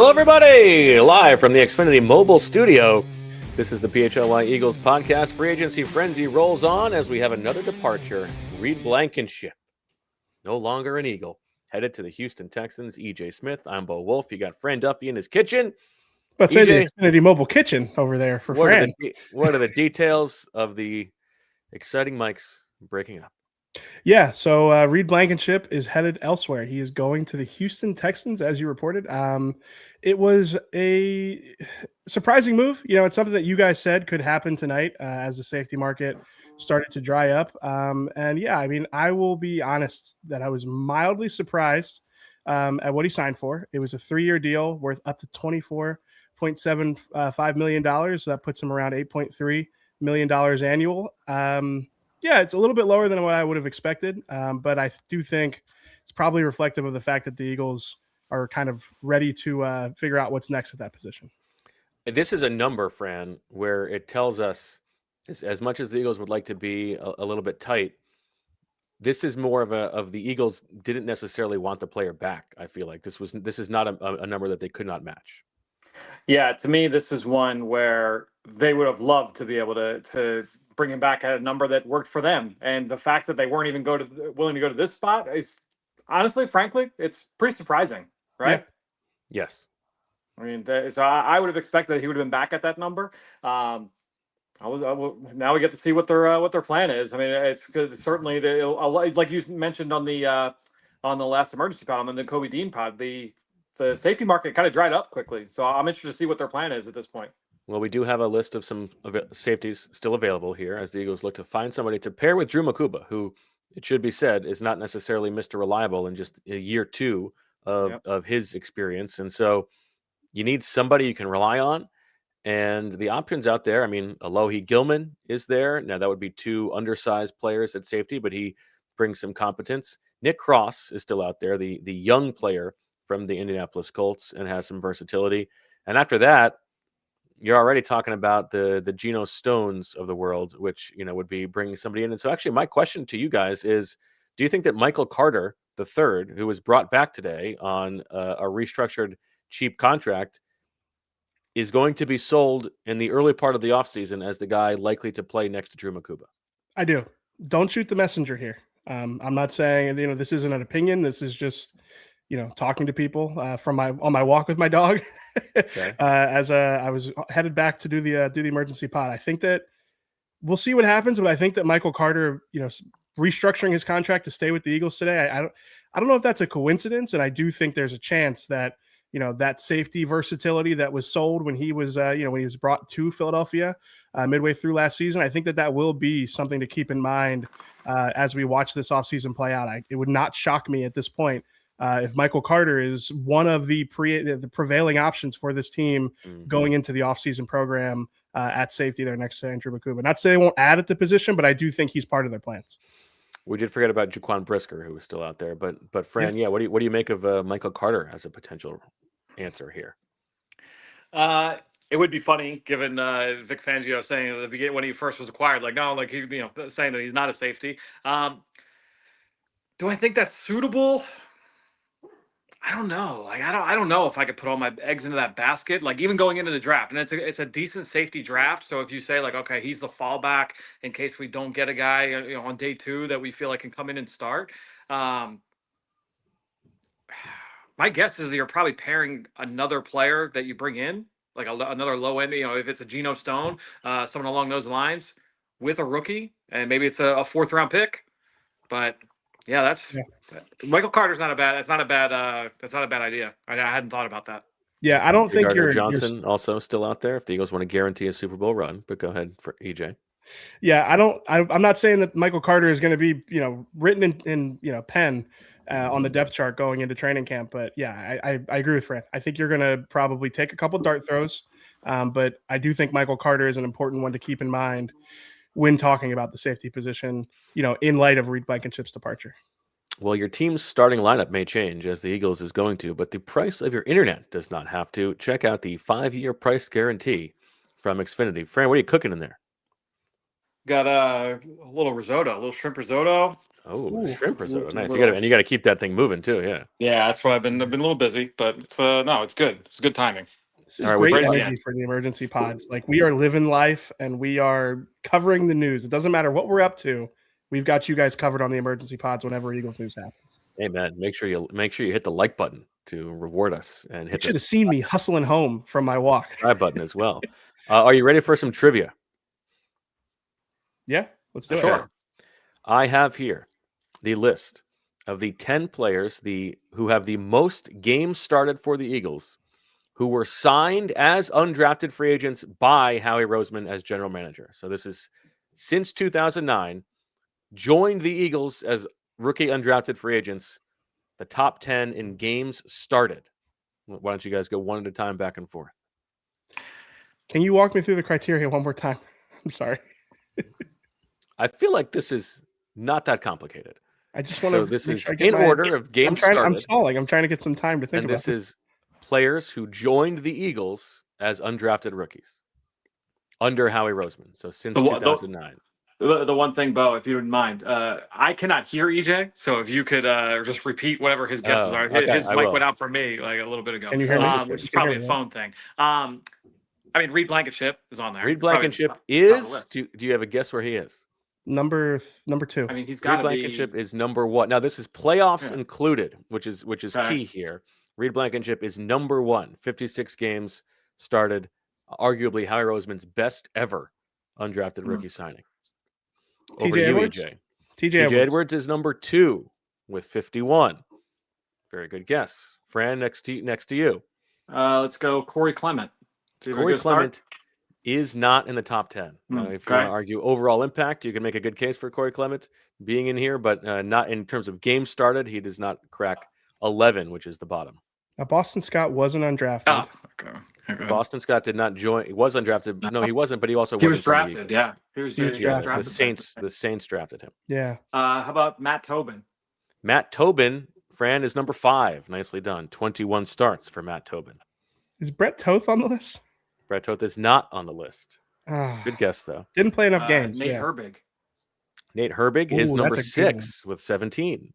Hello, everybody! Live from the Xfinity mobile studio. This is the PHLY Eagles podcast. Free agency frenzy rolls on as we have another departure. Reed Blankenship, no longer an Eagle, headed to the Houston Texans. EJ Smith, I'm Bo Wolf. You got Fran Duffy in his kitchen. But say the Xfinity mobile kitchen over there for Fran. What are the details of the exciting mics breaking up? Yeah, so Reed Blankenship is headed elsewhere. He is going to the Houston Texans, as you reported. It was a surprising move. You know, it's something that you guys said could happen tonight as the safety market started to dry up. And yeah, I mean, I will be honest that I was mildly surprised at what he signed for. It was a 3-year deal worth up to $24.75 million. So that puts him around $8.3 million annual. Yeah, it's a little bit lower than what I would have expected, but I do think it's probably reflective of the fact that the Eagles are kind of ready to figure out what's next at that position. This is a number, Fran, where it tells us, as much as the Eagles would like to be a little bit tight, this is more of the Eagles didn't necessarily want the player back. I feel like this is not a number that they could not match. Yeah, to me, this is one where they would have loved to be able to bring him back at a number that worked for them. And the fact that they weren't even willing to go to this spot is honestly, frankly, it's pretty surprising, right? Yeah. Yes. I mean, so I would have expected that he would have been back at that number. Now we get to see what their plan is. I mean, it's certainly like you mentioned on the last emergency pod, on the Nakobe Dean pod, the safety market kind of dried up quickly. So I'm interested to see what their plan is at this point. Well, we do have a list of some safeties still available here as the Eagles look to find somebody to pair with Drew Mukuba, who, it should be said, is not necessarily Mr. Reliable in just a year two of his experience. And so you need somebody you can rely on. And the options out there, I mean, Alohi Gilman is there. Now, that would be two undersized players at safety, but he brings some competence. Nick Cross is still out there, the young player from the Indianapolis Colts, and has some versatility. And after that, you're already talking about the Geno Stones of the world, which, you know, would be bringing somebody in. And so actually my question to you guys is, do you think that Michael Carter III, who was brought back today on a restructured cheap contract, is going to be sold in the early part of the offseason as the guy likely to play next to Drew Mukuba? I do. Don't shoot the messenger here. I'm not saying, you know, this isn't an opinion. This is just, you know, talking to people on my walk with my dog. Okay. As I was headed back to do the emergency pod. I think that we'll see what happens, but I think that Michael Carter, you know, restructuring his contract to stay with the Eagles today, I don't know if that's a coincidence, and I do think there's a chance that, you know, that safety versatility that was sold when he was when he was brought to Philadelphia midway through last season, I think that will be something to keep in mind as we watch this offseason play out. It would not shock me at this point if Michael Carter is one of the prevailing options for this team going into the offseason program at safety there next to Andrew Mukuba. Not to say they won't add at the position, but I do think he's part of their plans. We did forget about Jaquan Brisker, who is still out there. But Fran, what do you make of Michael Carter as a potential answer here? It would be funny given Vic Fangio saying at the beginning when he first was acquired, saying that he's not a safety. Do I think that's suitable? I don't know. Like, I don't know if I could put all my eggs into that basket. Like, even going into the draft, and it's a decent safety draft. So if you say, like, okay, he's the fallback in case we don't get a guy, you know, on day 2 that we feel like can come in and start. My guess is you're probably pairing another player that you bring in, like another low end. You know, if it's a Geno Stone, someone along those lines, with a rookie, and maybe it's a 4th round pick. But yeah, Michael Carter's not a bad idea. I hadn't thought about that. Yeah, I don't think Johnson also still out there if the Eagles want to guarantee a Super Bowl run. But go ahead for EJ. Yeah, I'm not saying that Michael Carter is going to be, you know, written in you know, pen on the depth chart going into training camp. But yeah, I agree with Fran. I think you're going to probably take a couple dart throws, but I do think Michael Carter is an important one to keep in mind when talking about the safety position, you know, in light of Reed Blankenship's departure. Well, your team's starting lineup may change, as the Eagles is going to, but the price of your internet does not have to. Check out the 5-year price guarantee from Xfinity. Fran, what are you cooking in there? Got a little risotto, a little shrimp risotto. Oh, shrimp risotto, nice. Little- You got to keep that thing moving too. Yeah. Yeah, that's why I've been a little busy, but it's no, it's good. It's good timing. This is All right, great right at the energy end. for the emergency pods. Like we are living life and we are covering the news. It doesn't matter what we're up to. We've got you guys covered on the emergency pods whenever Eagles news happens. Hey man, make sure you hit the like button to reward us and You hit should the have seen me hustling home from my walk. subscribe button as well. Are you ready for some trivia? Yeah, let's do it. Sure. I have here the list of the 10 players who have the most games started for the Eagles who were signed as undrafted free agents by Howie Roseman as general manager. So this is since 2009, joined the Eagles as rookie undrafted free agents, the top 10 in games started. Why don't you guys go one at a time back and forth? Can you walk me through the criteria one more time? I'm sorry. I feel like this is not that complicated. I just want to. So this is in order of games I'm started. stalling. I'm trying to get some time to think And about this is players who joined the Eagles as undrafted rookies under Howie Roseman. So since 2009. The one thing, Bo, if you wouldn't mind, I cannot hear EJ, so if you could just repeat whatever his guesses are. Okay, his I mic will. went out for me like a little bit ago. Can you hear me? Which is probably a phone thing. I mean, Reed Blankenship is on there. Reed Blankenship is. Do you have a guess where he is? number 2. I mean, he's got Reed Blankenship is number 1. Now this is playoffs included, which is key here. Reed Blankenship is number 1. 56 games started, arguably Howie Roseman's best ever undrafted rookie signing. Over to you, EJ. TJ Edwards is number 2 with 51. Very good guess. Fran, next to you. Let's go Corey Clement. Corey Clement is not in the top 10. If you want to argue overall impact, you can make a good case for Corey Clement being in here, but not in terms of games started. He does not crack 11, which is the bottom. Now, Boston Scott wasn't undrafted. Oh, okay. Boston Scott did not join. He was undrafted. No, he wasn't, but he also was drafted. Yeah, he was drafted. The Saints drafted him. Yeah. How about Matt Tobin? Matt Tobin, Fran, is number 5. Nicely done. 21 starts for Matt Tobin. Is Brett Toth on the list? Brett Toth is not on the list. Good guess, though. Didn't play enough games. Nate Herbig. Nate Herbig is number 6 with 17.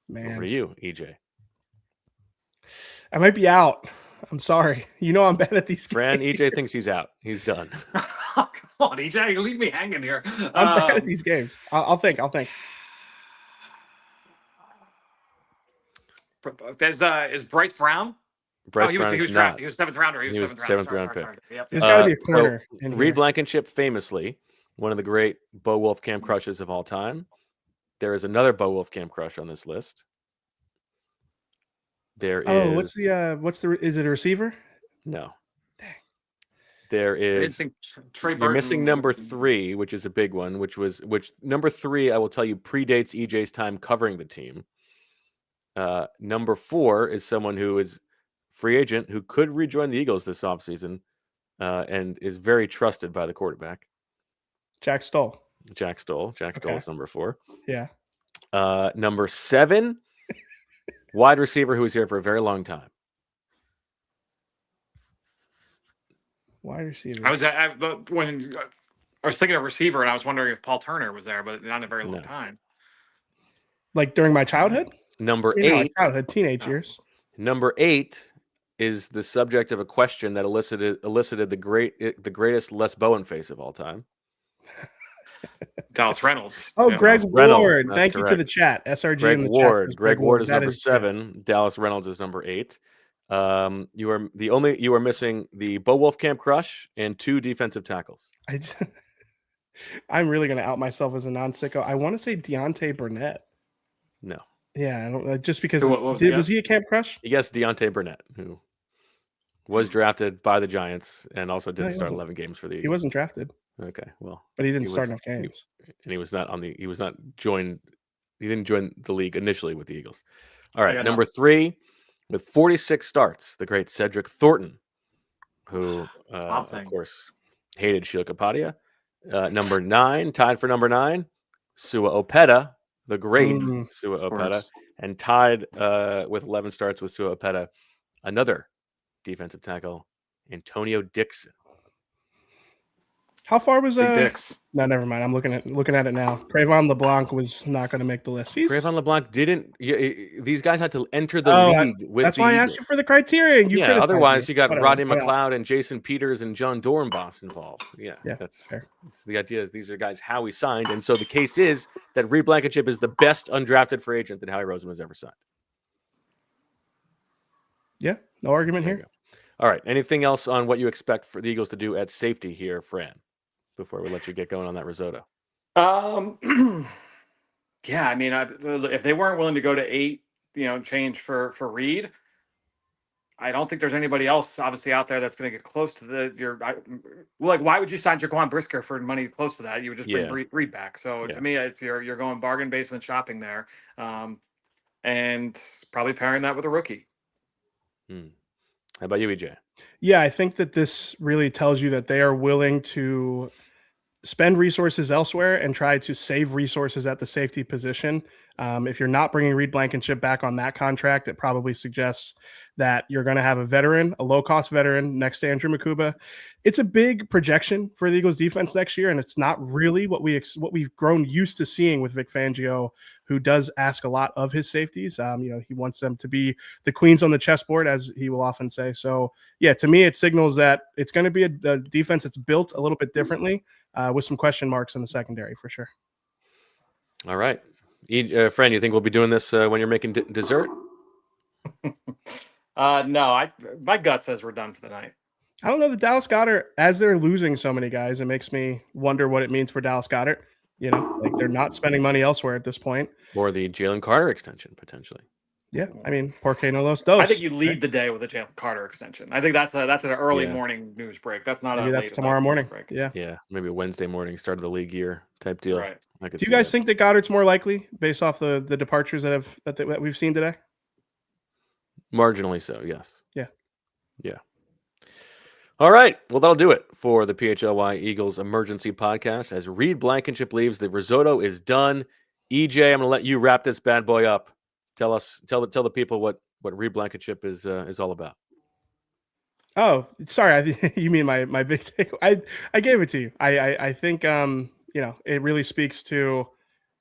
Man. Over to you, EJ. I might be out. I'm sorry. You know I'm bad at these games. Fran, EJ thinks he's out. He's done. Come on, EJ. You leave me hanging here. I'm bad at these games. I'll think. Is Bryce Brown? Bryce Brown he was not. He was 7th rounder. He was 7th round pick. Yep. There's got to be a corner. Reed Blankenship, famously one of the great Bo Wolfcamp crushes of all time. There is another Bo Wolfcamp crush on this list. There is. Is it a receiver? No. Dang. There is. Trey Burton. You're missing number 3, which is a big one. Which number 3, I will tell you, predates EJ's time covering the team. Number 4 is someone who is free agent who could rejoin the Eagles this offseason and is very trusted by the quarterback. Jack Stoll. Jack Stoll is number 4. Yeah. Number 7, wide receiver who was here for a very long time. Wide receiver. I was thinking of receiver, and I was wondering if Paul Turner was there, but not in a very long time. Like during my childhood? Number 8. Childhood, teenage years. Number 8 is the subject of a question that elicited the greatest Les Bowen face of all time. Dallas Reynolds. Oh, yeah. Greg Ward. Thank you to the chat. SRG Greg in the Ward. chat. Greg Ward is number 7. Good. Dallas Reynolds is number 8. You are missing the Bo Wolfcamp crush and 2 defensive tackles. I'm really going to out myself as a non-sicko. I want to say Deontay Burnett. No. Yeah, I don't just because was he a camp crush? Yes, Deontay Burnett, who was drafted by the Giants and also didn't start 11 games for the Eagles. He wasn't drafted. Okay, well, but he didn't start enough games, and he didn't join the league initially with the Eagles. All right, number 3 with 46 starts, the great Cedric Thornton, who of course hated Sheila Kapadia. Number 9, tied for number 9, Sua Opeta, the great Sua Opeta, and tied with 11 starts with Sua Opeta, another defensive tackle, Antonio Dixon. How far was Big dicks. No, never mind. I'm looking at it now. Trayvon LeBlanc was not going to make the list. Trayvon LeBlanc didn't. These guys had to enter the league with that's the why I Eagles. asked you for the criteria. And you otherwise you got Whatever. Rodney McLeod and Jason Peters and John Dornbos involved. Yeah, that's the idea. Is these are guys Howie signed, and so the case is that Reed Blankenship is the best undrafted free agent that Howie Roseman has ever signed. Yeah, no argument here. All right. Anything else on what you expect for the Eagles to do at safety here, Fran, before we let you get going on that risotto? Yeah, I mean, if they weren't willing to go to 8, change for Reed, I don't think there's anybody else obviously out there that's going to get close to why would you sign Jaquan Brisker for money close to that? You would just bring Reed back. So to me, it's you're going bargain basement shopping there, and probably pairing that with a rookie. How about you, EJ? Yeah, I think that this really tells you that they are willing to spend resources elsewhere and try to save resources at the safety position. If you're not bringing Reed Blankenship back on that contract, it probably suggests that you're going to have a low-cost veteran next to Andrew Mukuba. It's a big projection for the Eagles defense next year, and it's not really what we've grown used to seeing with Vic Fangio, who does ask a lot of his safeties. He wants them to be the queens on the chessboard, as he will often say. So, yeah, to me, it signals that it's going to be a defense that's built a little bit differently, with some question marks in the secondary for sure. All right. Fran, you think we'll be doing this when you're making dessert? No, my gut says we're done for the night. I don't know. The Dallas Goedert, as they're losing so many guys, it makes me wonder what it means for Dallas Goedert. They're not spending money elsewhere at this point. Or the Jaelan Carter extension, potentially. Yeah, I mean, porque no los dos. I think you lead the day with a Jaelan Carter extension. I think that's an early morning news break. That's not maybe that's tomorrow morning. Break. Yeah, maybe a Wednesday morning, start of the league year type deal. Right. Do you guys think that Goddard's more likely based off the departures that we've seen today? Marginally so, yes. Yeah. All right. Well, that'll do it for the PHLY Eagles Emergency Podcast. As Reed Blankenship leaves, the risotto is done. EJ, I'm going to let you wrap this bad boy up. Tell the people what Reed Blankenship is all about. Oh, sorry. You mean my big take? I gave it to you. I think it really speaks to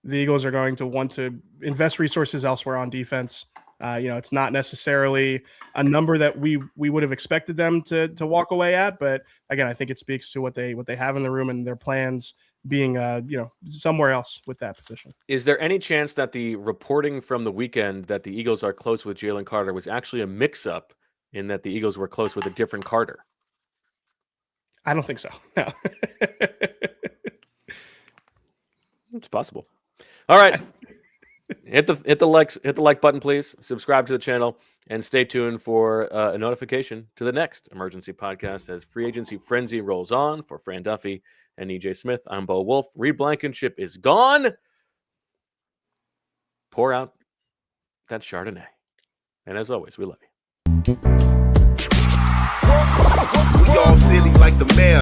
the Eagles are going to want to invest resources elsewhere on defense. It's not necessarily a number that we would have expected them to walk away at, but again, I think it speaks to what they have in the room and their plans being somewhere else with that position. Is there any chance that the reporting from the weekend that the Eagles are close with Jaelan Carter was actually a mix-up in that the Eagles were close with a different Carter? I don't think so. No. It's possible. All right. Hit the like button, please. Subscribe to the channel and stay tuned for a notification to the next emergency podcast as free agency frenzy rolls on. For Fran Duffy and EJ Smith, I'm Bo Wolf. Reed Blankenship is gone. Pour out that Chardonnay. And as always, we love you. We all silly like the mayor.